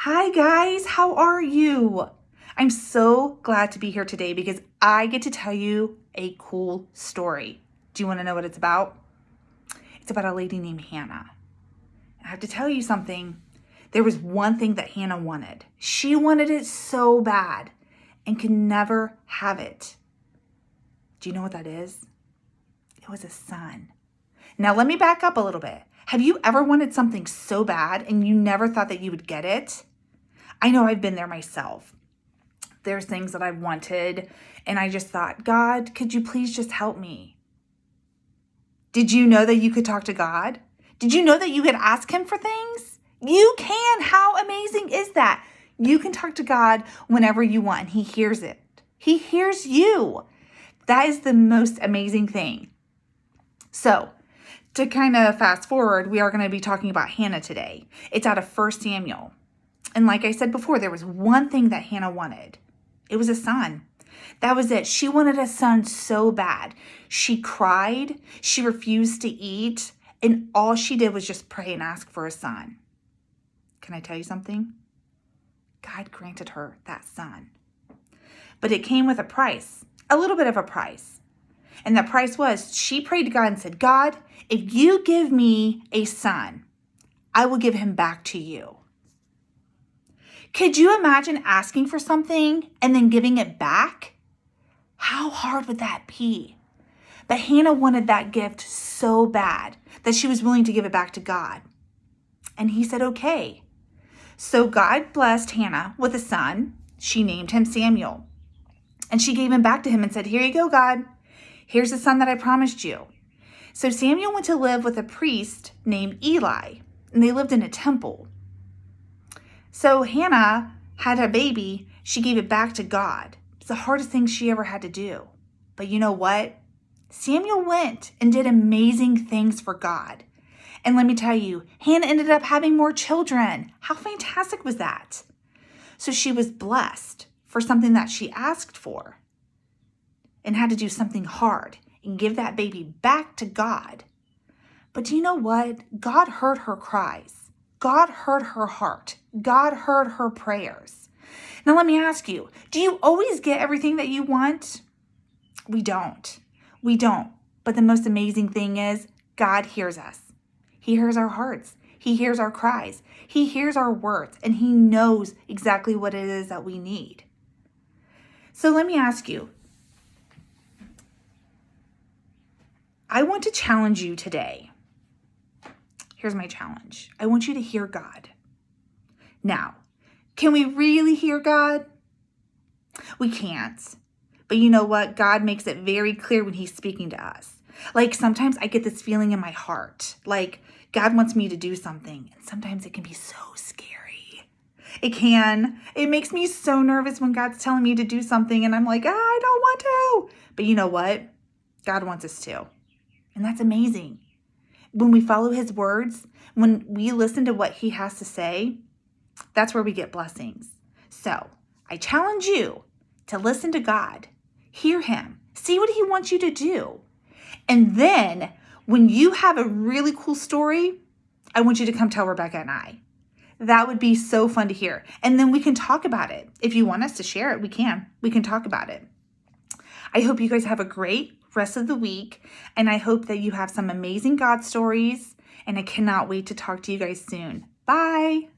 Hi guys, how are you? I'm so glad to be here today because I get to tell you a cool story. Do you want to know what it's about? It's about a lady named Hannah. I have to tell you something. There was one thing that Hannah wanted. She wanted it so bad and could never have it. Do you know what that is? It was a son. Now let me back up a little bit. Have you ever wanted something so bad and you never thought that you would get it? I know I've been there myself. There's things that I wanted and I just thought, God, could you please just help me? Did you know that you could talk to God? Did you know that you could ask him for things? You can. How amazing is that? You can talk to God whenever you want and he hears it. He hears you. That is the most amazing thing. So, to kind of fast forward, we are going to be talking about Hannah today. It's out of 1 Samuel. And like I said before, there was one thing that Hannah wanted. It was a son. That was it. She wanted a son so bad. She cried. She refused to eat. And all she did was just pray and ask for a son. Can I tell you something? God granted her that son. But it came with a price, a little bit of a price. And that price was, she prayed to God and said, God, if you give me a son, I will give him back to you. Could you imagine asking for something and then giving it back? How hard would that be? But Hannah wanted that gift so bad that she was willing to give it back to God. And he said, okay. So God blessed Hannah with a son. She named him Samuel. And she gave him back to him and said, here you go, God. Here's the son that I promised you. So Samuel went to live with a priest named Eli, and they lived in a temple. So Hannah had a baby. She gave it back to God. It's the hardest thing she ever had to do. But you know what? Samuel went and did amazing things for God. And let me tell you, Hannah ended up having more children. How fantastic was that? So she was blessed for something that she asked for and had to do something hard and give that baby back to God. But do you know what? God heard her cries. God heard her heart. God heard her prayers. Now let me ask you, do you always get everything that you want? We don't. We don't. But the most amazing thing is God hears us. He hears our hearts. He hears our cries. He hears our words, and he knows exactly what it is that we need. So let me ask you, I want to challenge you today. Here's my challenge. I want you to hear God. Now, can we really hear God? We can't. But you know what? God makes it very clear when he's speaking to us. Like sometimes I get this feeling in my heart, like God wants me to do something. And sometimes it can be so scary. It can. It makes me so nervous when God's telling me to do something and I'm like, I don't want to. But you know what? God wants us to. And that's amazing. When we follow his words, when we listen to what he has to say, that's where we get blessings. So I challenge you to listen to God, hear him, see what he wants you to do. And then when you have a really cool story, I want you to come tell Rebecca and I. That would be so fun to hear. And then we can talk about it. If you want us to share it, we can. We can talk about it. I hope you guys have a great rest of the week. And I hope that you have some amazing God stories. And I cannot wait to talk to you guys soon. Bye.